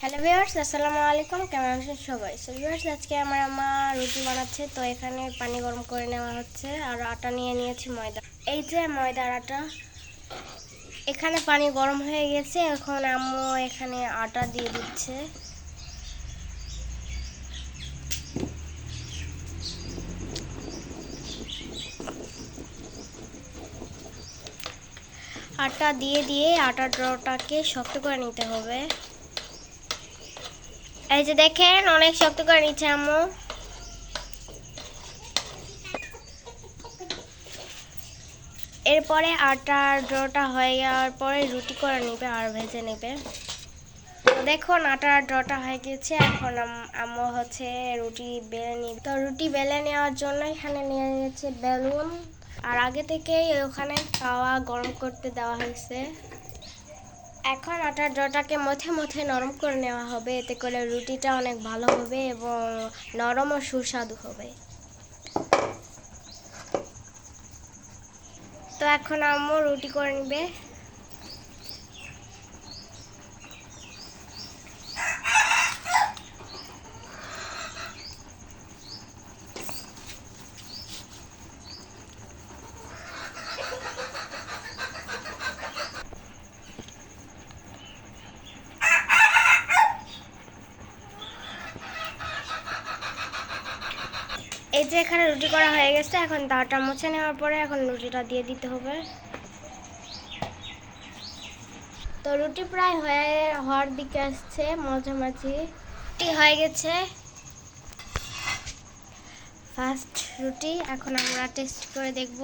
Hello viewers, আসসালামু আলাইকুম। কেমন আছেন সবাই? সো ভিউয়ার্স, আজকে আমার আম্মা রুটি বানাচ্ছে। তো এখানে পানি গরম করে নেওয়া হচ্ছে আর আটা নিয়ে নিয়েছি, ময়দা। এই যে ময়দার আটা, এখানে পানি গরম হয়ে গেছে। এখন আম্মু এখানে আটা দিয়ে দিচ্ছে। আটা দিয়ে দিয়ে আটার ডোটাকে শক্ত করে নিতে হবে। এই যে দেখেন, অনেক শক্ত করে নিচ্ছে আম্মু। এরপরে আটার ডোটা হয়ে যাওয়ার পরে রুটি করে নেবে আর ভেজে নেবে। তো দেখুন, আটার ডোটা হয়ে গেছে। এখন আম্মু হচ্ছে রুটি বেলে নিবে। তো রুটি বেলে নেওয়ার জন্য এখানে নিয়ে নিয়েছে বেলুন, আর আগে থেকেই ওখানে তাওয়া গরম করতে দেওয়া হয়েছে। এখন আটার ডোটাকে মথে মথে নরম করে নেওয়া হবে, এতে করে রুটিটা অনেক ভালো হবে এবং নরম ও সুস্বাদু হবে। তো এখন আম্মু রুটি করে নেবে। এই যে এখানে রুটি করা হয়ে গেছে। এখন তাওয়াটা মুছে নেওয়ার পরে এখন রুটিটা দিয়ে দিতে হবে। তো রুটি প্রায় হওয়ার দিকে আসছে, মাঝামাঝি রুটি হয়ে গেছে। ফার্স্ট রুটি এখন আমরা টেস্ট করে দেখব।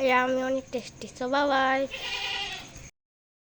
এটা আমি অনেক টেস্টি। So bye bye.